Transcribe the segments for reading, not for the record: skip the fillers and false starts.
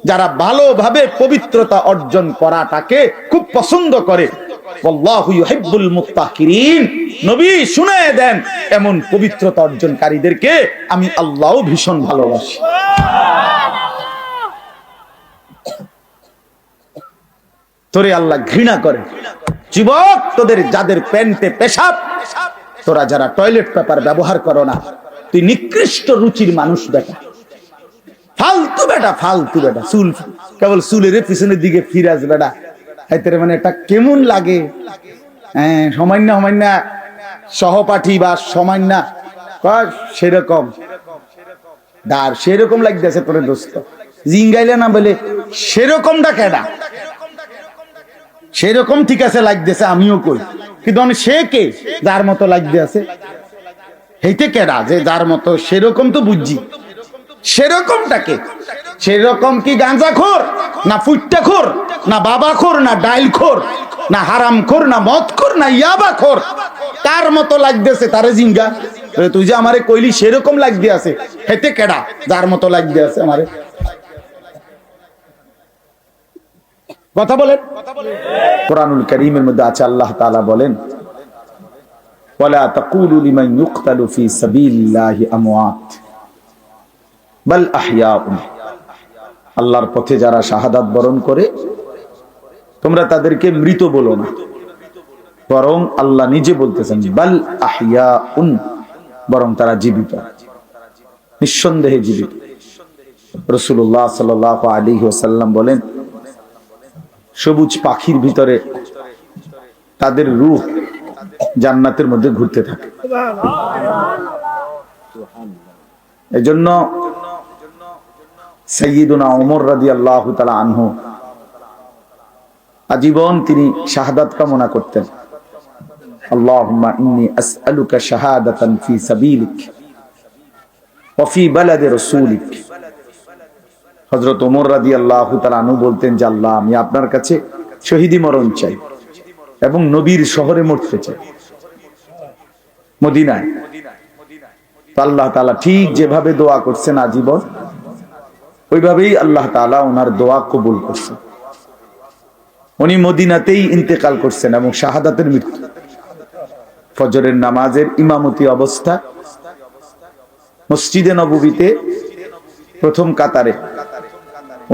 যারা ভালোভাবে পবিত্রতা অর্জন করাটাকে খুব পছন্দ করে। আল্লাহু ইউহিব্বুল মুত্তাকিরিন, নবী শুনিয়ে দেন এমন পবিত্রতা অর্জনকারীদেরকে আমি আল্লাহও ভীষণ ভালোবাসি। তোরে আল্লাহ ঘৃণা করে। যুবক, তোদের যাদের প্যান্টে পেশাব, তোরা যারা টয়লেট পেপার ব্যবহার করো না, তুই নিকৃষ্ট রুচির মানুষ বেটা, ফালতু বেটা, ফালতু বেটা। চুল কেবল চুলের পিছনের দিকে ফিরাজ বেটা, হাইতে মানে এটা কেমন লাগে? হ্যাঁ, সামান্য সামান্য সহপাঠী বা সামান্য সেরকম দার সেরকম লাগতেছে তোরে দোস্ত, জিঙ্গাইলে না বলে সেরকমটা কেডা? সেরকম ঠিক আছে লাগতেছে, আমিও কই, কিন্তু সে কে যার মতো লাগতে আছে? হেইতে কেডা যে যার মতো? সেরকম তো বুঝছি, সেরকমটাকে। সেরকম কি গাঁজাখোর, না ফুট্টাখোর, না বাবাখোর, না ডাইলখোর, না হারামখোর, না মদখোর, না ইয়াবাখোর? কার মতো লাগতেছে তারে জিঙ্গা। তুই যে আমারে কইলি সেরকম লাগতে আছে, হেতে কেডা যার মতো লাগতে আছে আমারে? কথা বলেন। কোরআনুল কারীমের মধ্যে আছে, আল্লাহ তাআলা বলেন, ওয়ালা তাকুলু লিমান ইউকতালু ফি সাবিলিল্লাহি আমওয়াত বাল আহইয়াউন। আল্লাহর পথে যারা শাহাদাত বরণ করে তোমরা তাদেরকে মৃত বলো না, বরং আল্লাহ নিজে বলতেছেন বাল আহইয়াউন, বরং তারা জীবিত, নিঃসন্দেহে জীবিত। রাসূলুল্লাহ সাল্লাল্লাহু আলাইহি ওয়াসাল্লাম বলেন, সবুজ পাখির ভিতরে তাদের রূহ জান্নাতের মধ্যে ঘুরতে থাকে। এজন্য সাইয়্যিদুনা ওমর রাদিয়াল্লাহু তাআলা আনহু আজীবন তিনি শাহাদাত কামনা করতেন। আল্লাহুম্মা ইন্নী আসআলুকা শাহাদাতান ফি সাবিলিক ওয়া ফি বালাদি রাসূলিক। হযরত ওমর রাদিয়াল্লাহু তাআলা আনহু বলতেন যে, আল্লাহ, আমি আপনার কাছে শহীদি মরণ চাই এবং নবীর শহরে মরতে চাই, মদিনায়। আল্লাহ তাআলা ঠিক যেভাবে দোয়া করছেন আজীবন, ওইভাবেই আল্লাহ তাআলা ওনার দোয়া কবুল করছেন। উনি মদিনাতেই ইন্তেকাল করছেন এবং শাহাদাতের মৃত্যু। ফজরের নামাজের ইমামতি অবস্থা মসজিদে নববীতে প্রথম কাতারে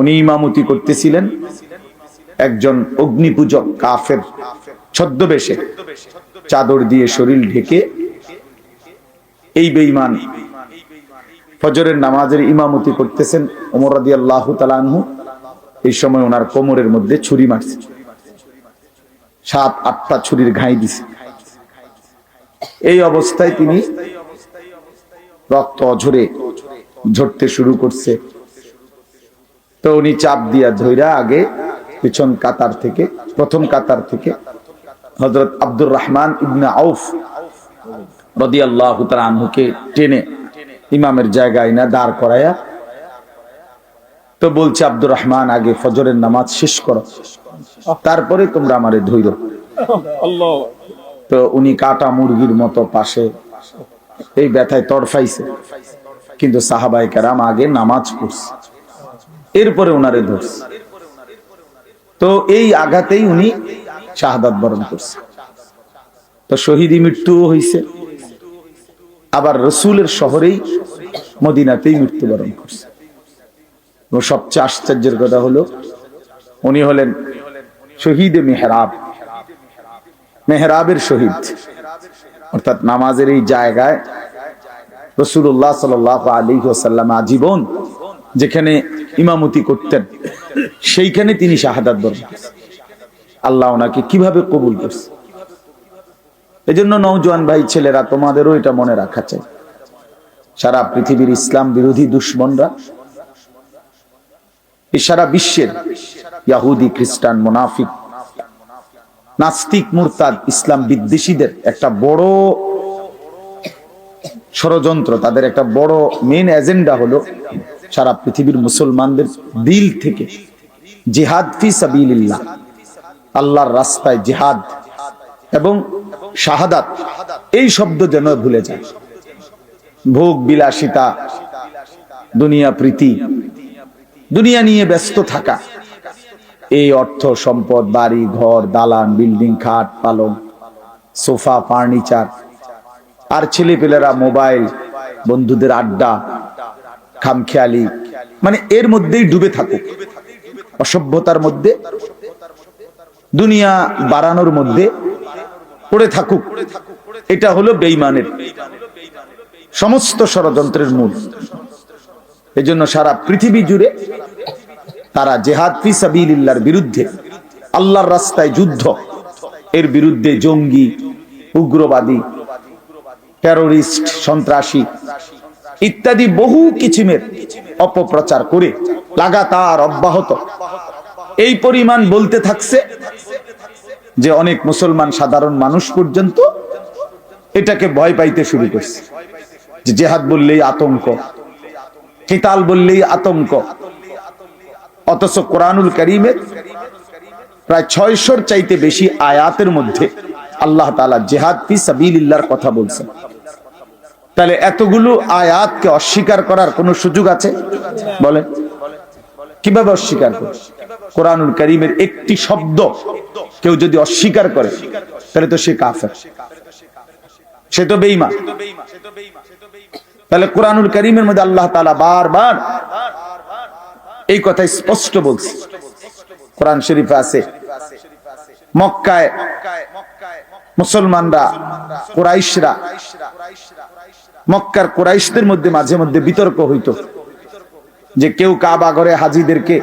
উনি ইমামতি করতেছিলেন। একজন অগ্নিপূজক কাফের ছদ্মবেশে চাদর দিয়ে শরীর ঢেকে এই বেঈমান ফজরের নামাজের ইমামতি করতেছেন ওমর রাদিয়াল্লাহু তাআলা আনহু। এই সময় ওনার কোমরের মধ্যে ছুরি মারছে, 7-8টা ছুরির ঘাই দিছে। এই অবস্থায় তিনি রক্ত ঝরতে শুরু করছে। তো উনি চাপ দিয়া ধইরা আগে পিছন কাতার থেকে, প্রথম কাতার থেকে হযরত আব্দুর রহমান ইবনে আউফ রাদিয়াল্লাহু তাআলা আনহুকে টেনে ইমামের জায়গায় না দাঁড় করায়া তো বলছে, আব্দুর রহমান, আগে ফজরের নামাজ শেষ করো, তারপরে তোমরা আমারে ধইরো। তো উনি কাটা মুরগির মতো পাশে এই ব্যথায় তড়ফাইছে, কিন্তু সাহাবায়ে কেরাম আগে নামাজ পড়ছে, এরপরে ওনারে ধরছে। তো এই আঘাতেই উনি শাহাদাত বরণ করছে। তো শহীদি মৃত্যুও হয়েছে, আবার রসুলের শহরেই মদিনাতেই মৃত্যুবরণ করছে। এবং সবচেয়ে আশ্চর্যের কথা হলো, উনি হলেন শহীদে মেহরাব, মেহরাবের শহীদ। অর্থাৎ নামাজের এই জায়গায় রাসূলুল্লাহ সাল্লাল্লাহু আলাইহি ওয়াসাল্লাম আজীবন যেখানে ইমামতি করতেন, সেইখানে তিনি শাহাদাত বরণ করেছেন। আল্লাহ ওনাকে কিভাবে কবুল করছে। এজন্য নওজোয়ান ভাই ছেলেরা, তোমাদেরও এটা মনে রাখা চাই, সারা পৃথিবীর ইসলাম বিরোধী দুশমনরা, এই সারা বিশ্বের ইহুদি, খ্রিস্টান, মুনাফিক, নাস্তিক, মুরতাদ, ইসলাম বিদ্বেষীদের একটা বড় ষড়যন্ত্র, তাদের একটা বড় মেইন এজেন্ডা হলো সারা পৃথিবীর মুসলমানদের দিল থেকে জিহাদ ফি সাবিলিল্লাহ, আল্লাহর রাস্তায় জিহাদ এবং শাহাদাত, এই শব্দ যেন ভুলে যায়। ভোগ বিলাসিতা, দুনিয়া প্রীতি, দুনিয়া নিয়ে ব্যস্ত থাকা, এই অর্থ সম্পদ, বাড়ি ঘর, দালান, বিল্ডিং, খাট পালং, সোফা, ফার্নিচার, আর ছেলেপেলেরা মোবাইল, বন্ধুদের আড্ডা, খামখেয়ালি, মানে এর মধ্যেই ডুবে থাকুক, অসভ্যতার মধ্যে, দুনিয়া বাড়ানোর মধ্যে পড়ে থাকুক। এটা হলো বেঈমানের সমস্ত ষড়যন্ত্রের মূল। এজন্য সারা পৃথিবী জুড়ে তারা জিহাদ ফি সাবিলিল্লাহর বিরুদ্ধে, আল্লাহর রাস্তায় যুদ্ধ, এর বিরুদ্ধে জঙ্গি, উগ্রবাদী, টেরোরিস্ট, সন্ত্রাসী ইত্যাদি বহু কিছিমের অপপ্রচার করে লাগাতার অব্যাহত এই পরিমাণ বলতে থাকছে যে অনেক মুসলমান সাধারণ মানুষ পর্যন্ত এটাকে ভয় পাইতে শুরু করছে, যে জিহাদ বললেই আতঙ্ক, কিতাল বললেই আতঙ্ক। অথচ কোরআনুল কারীমের প্রায় 600-র চাইতে বেশি আয়াতের মধ্যে আল্লাহ তাআলা জিহাদ ফি সাবিলিল্লাহর কথা বলছেন। তাহলে এতগুলো আয়াতকে অস্বীকার করার কোন সুযোগ আছে? বলেন, কিভাবে অস্বীকার করে? কোরআনুল কারীমের একটি শব্দ কেউ যদি অস্বীকার করে তাহলে তো সে কাফের, সে তো বেঈমান। তাহলে কোরআনুল কারীমের মধ্যে আল্লাহ তাআলা বারবার এই কথা স্পষ্ট বলছে। কোরআন শরীফে আছে, মক্কায় মুসলমানরা, কুরাইশরা, মক্কার কুরাইশদের মধ্যে মাঝে মধ্যে বিতর্ক হইতো যে কেউ কাবা ঘরে হাজীদেরকে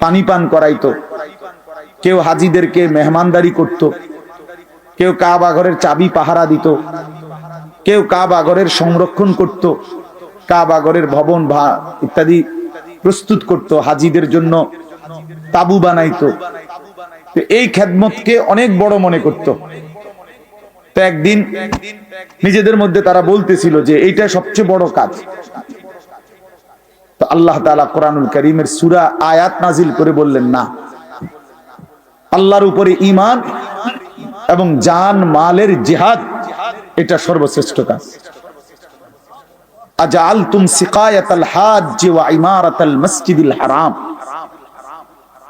পানি পান করাইতো, কেউ হাজীদেরকে মেহমানদারি করত, কেউ কাবা ঘরের চাবি পাহারা দিত, কেউ কাবা ঘরের সংরক্ষণ করত, কাবা ঘরের ভবন ইত্যাদি প্রস্তুত করত, হাজীদের জন্য তাবু বানাইতো। এই খেদমতকে অনেক বড় মনে করত। তো একদিন নিজেদের মধ্যে তারা বলতেছিল যে এইটা সবচেয়ে বড় কাজ। তো আল্লাহ তাআলা কোরআনুল কারীমের সূরা আয়াত নাজিল করে বললেন, না, আল্লাহর উপরে ঈমান এবং জান মালের জিহাদ এটা সর্বশ্রেষ্ঠ কাজ। আজআলতুম সিকায়াতাল হাজ্জ ওয়া ইমারাতাল মসজিদিল হারাম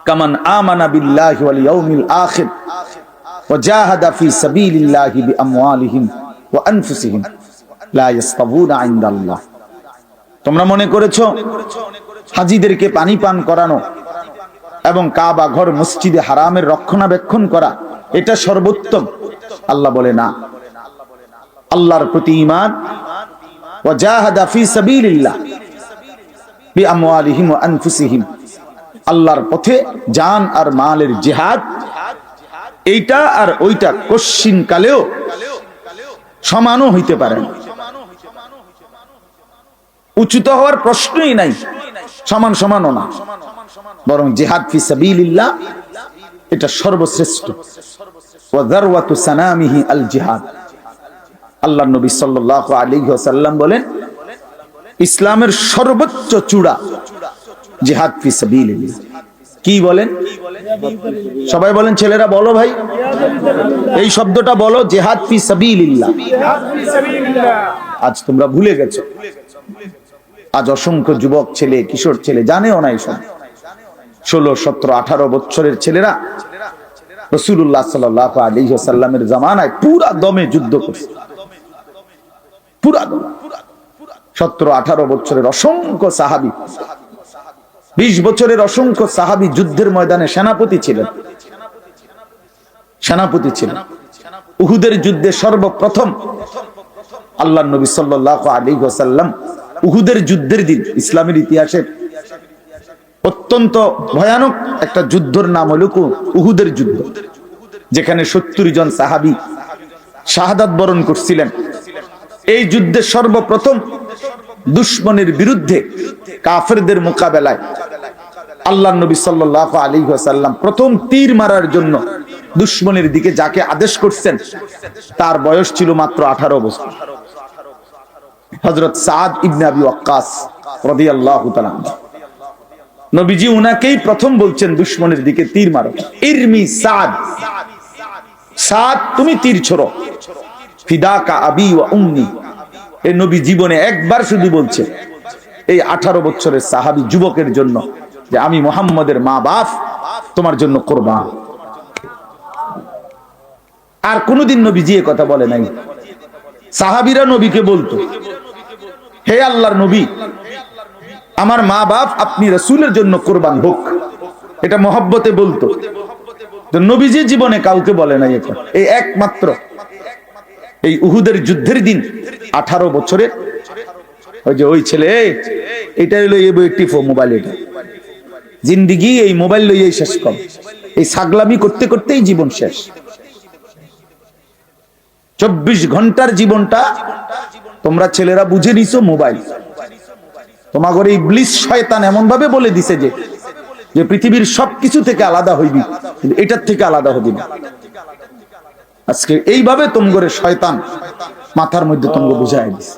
কামান আমানা বিল্লাহি ওয়াল ইয়াউমিল আখির ওয়া জাহাদা ফি সাবিলিল্লাহি বিআমওয়ালিহিম ওয়া আনফুসিহিম লা ইস্তাবুনা ইনদাল্লাহ। তোমরা মনে করেছো হাজীদেরকে পানি পান করানো এবং কাবা ঘর মসজিদে হারামের রক্ষণাবেক্ষণ করা এটা সর্বোত্তম? আল্লাহ বলে না, আল্লাহর প্রতি ঈমান, ওয়া জাহাদা ফি সাবিলিল্লাহ বিআমওয়ালিহিম ওয়া আনফুসিহিম, আল্লাহর পথে জান আর মালের জিহাদ, এইটা আর ওইটা কশ্চিন কালেও সমানও হইতে পারে না, উচ্চত হওয়ার প্রশ্নই নাই, সমান সমানও না, বরং জিহাদ ফি সাবিলিল্লাহ এটা সর্বশ্রেষ্ঠ। ওয়া যারওয়াতু সানামিহি আল জিহাদ। আল্লাহর নবী সাল্লাল্লাহু আলাইহি ওয়াসাল্লাম বলেন, ইসলামের সর্বোচ্চ চূড়া জিহাদ ফি সাবিলিল্লাহ। কি বলেন? সবাই বলেন, ছেলেরা বলো ভাই, এই শব্দটা বলো, জিহাদ ফি সাবিলিল্লাহ। আজ তোমরা ভুলে গেছো। আজ অসংখ্য যুবক ছেলে, কিশোর ছেলে জানেও না এইসব। 16, 17, 18 বছরের ছেলেরা রাসূলুল্লাহ সাল্লাল্লাহু আলাইহি ওয়াসাল্লামের জামানায় পুরা দমে যুদ্ধ করছে, পুরা দমে। 17, 18 বছরের অসংখ্য সাহাবী, 20 বছরের অসংখ্য সাহাবী যুদ্ধের ময়দানে সেনাপতি ছিলেন, সেনাপতি ছিলেন। উহুদের যুদ্ধে সর্বপ্রথম আল্লাহর নবী সাল্লাল্লাহু আলাইহি ওয়াসাল্লাম উহুদের যুদ্ধের দিন, ইসলামের ইতিহাসের অত্যন্ত ভয়ানক একটা যুদ্ধের নাম হলো উহুদের যুদ্ধ, যেখানে 70 জন সাহাবী শাহাদাত বরণ করছিলেন। এই যুদ্ধে সর্বপ্রথম দুশমনের বিরুদ্ধে, কাফেরদের মোকাবেলায় আল্লাহর নবী সাল্লাল্লাহু আলাইহি ওয়াসাল্লাম প্রথম তীর মারার জন্য দুশমনের দিকে যাকে আদেশ করছেন তার বয়স ছিল মাত্র 18 বছর। হযরত সাদ ইবনে আবি ওয়াক্কাস রাদিয়াল্লাহু তাআলা, নবীজি উনাকেই প্রথম বলছেন দুশমনের দিকে তীর মারো। ইরমি সাদ, সাদ তুমি তীর ছোড়ো। ফিদাকা আবি ওয়া উম্মি, এই নবী জীবনে একবার শুধু বলছে, এই 18 বছরের সাহাবী যুবকের জন্য যে আমি মুহাম্মদের মা বাপ তোমার জন্য কুরবান। আর কোনদিন নবীজি এই কথা বলে নাই। সাহাবীরা নবীকে বলতো, হে আল্লাহর নবী, আমার মা বাপ আপনি রাসূলের জন্য কুরবান হোক, এটা মহব্বতে বলতো। তো নবীজি জীবনে কাউকে বলে নাই এটা। এই একমাত্র এই উহুদের যুদ্ধের দিন 18 বছরের ওই যে ওই ছেলে, এটা হলো এই টিপো মোবাইল, এটা জিন্দেগি এই মোবাইল লইয়াই শেষ কর, এই ছাগলামি করতে করতেই জীবন শেষ। 24 ঘন্টার জীবনটা তোমরা ছেলেরা বুঝে নিছো মোবাইল। তোমাগরে ইবলিস শয়তান এমন ভাবে বলে দিছে যে পৃথিবীর সবকিছু থেকে আলাদা হইবি, কিন্তু এটার থেকে আলাদা হবি না। আজকে এইভাবে তোমগরে শয়তান মাথার মধ্যে তোমগো বুঝাই দিছে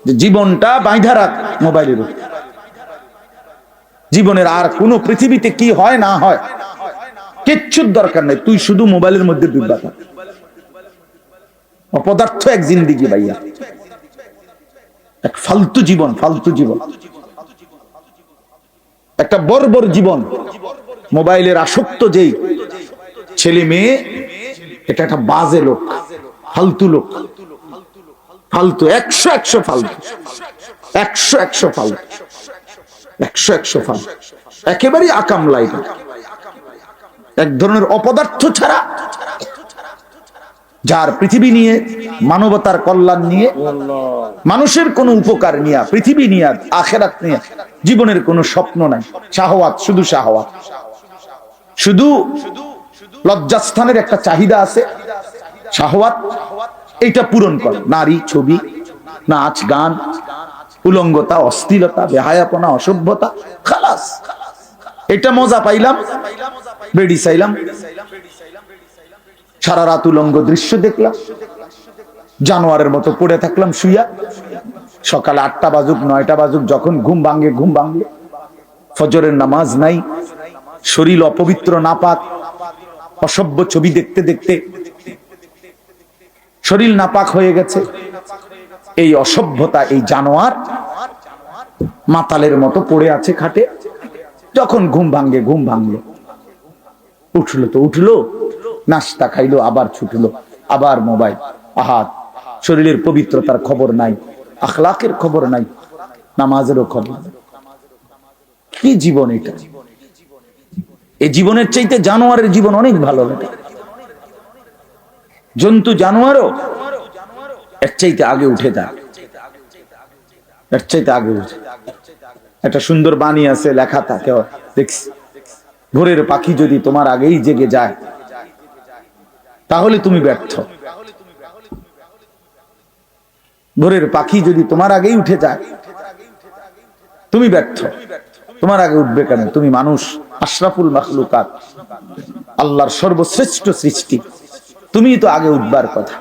যে জীবনটা বাইধা রাখ মোবাইলের উপর। জীবনের আর কোনো পৃথিবীতে কি হয় না হয় কিচ্ছুর দরকার নেই, তুই শুধু মোবাইলের মধ্যে ডুববা থাক। অপদার্থ এক জিন্দেগি ভাইয়া, এক ফালতু জীবন, ফালতু জীবন, একটা বর্বর জীবন। মোবাইলের আসক্ত যেই ছেলে মেয়ে, এটা একটা বাজে লোক, ফালতু লোক, ফালতু 100 ফালতু, 100 ফালতু, 100 ফালতু, একেবারেই আকামলা। এটা এক ধরনের অপদার্থ ছাড়া, যার পৃথিবী নিয়ে, মানবতার কল্যাণ নিয়ে, মানুষের কোনো উপকার নিয়ে, পৃথিবী নিয়ে, আখিরাত নিয়ে জীবনের কোনো স্বপ্ন নাই। শাহওয়াত, শুধু শাহওয়াত, শুধু লজ্জাস্থানের একটা চাহিদা আছে, শাহওয়াত, এটা পূরণ কর। নারী, ছবি, নাচ, গান, উলঙ্গতা, অশ্লীলতা, বেহায়াপনা, অসভ্যতা, খালাস। এটা মজা পাইলাম, বেডি চাইলাম, সারা রাত উলঙ্গ দৃশ্য দেখলাম, জানোয়ারের মতো পড়ে থাকলাম শুইয়া। সকালে 8টা বাজুক 9টা বাজুক, যখন ঘুম ভাঙে, ঘুম ভাঙলে ফজরের নামাজ নাই, শরীর অপবিত্র, নাপাক, অসভ্য ছবি দেখতে দেখতে শরীর নাপাক হয়ে গেছে। এই অসভ্যতা, এই জানোয়ার মাতালের মতো পড়ে আছে খাটে। যখন ঘুম ভাঙে, ঘুম ভাঙলো, উঠলো তো উঠলো, নাস্তা খাইলো, আবার ছুটলো, আবার মোবাইল। আহাত, শরীরের পবিত্রতার খবর নাই, আখলাকের খবর নাই, নামাজেরও খবর। কি জীবন এটা! এই জীবনের চাইতে জানোয়ারের জীবন অনেক ভালো লাগে। জন্তু জানোয়ারও এর চাইতে আগে উঠে যায়, এর চাইতে আগে উঠে। একটা সুন্দর বাণী আছে, লেখা থাকে, দেখছি, ভোরের পাখি যদি তোমার আগেই জেগে যায় তাহলে তুমি ব্যর্থ। ভোরের পাখি যদি তোমার আগেই উঠে যায় তুমি ব্যর্থ। তোমার আগে উঠবে কেন? তুমি মানুষ, আশরাফুল মাখলুকাত, আল্লাহর সর্বশ্রেষ্ঠ সৃষ্টি, তুমি তো আগে উঠবার কথা।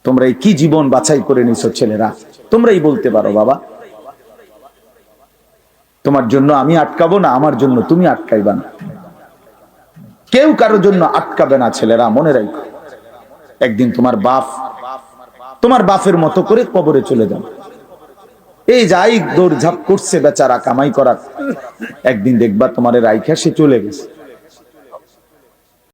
তোমরা এই কি জীবন বাছাই করে নিছো ছেলেরা? তোমরাই বলতে পারো বাবা, তোমার জন্য আমি আটকাবো না, আমার জন্য তুমি আটকাইবা না। কেউ কারোর জন্য আটকাবে না ছেলেরা, মনে রাখো। একদিন তোমার বাপ তোমার বাপের মতো করে কবরে চলে যাবে। এই যাই দৌড় ঝাঁপ করছে বেচারা কামাই করার, একদিন দেখবা তোমার রাইখা সে চলে গেছে।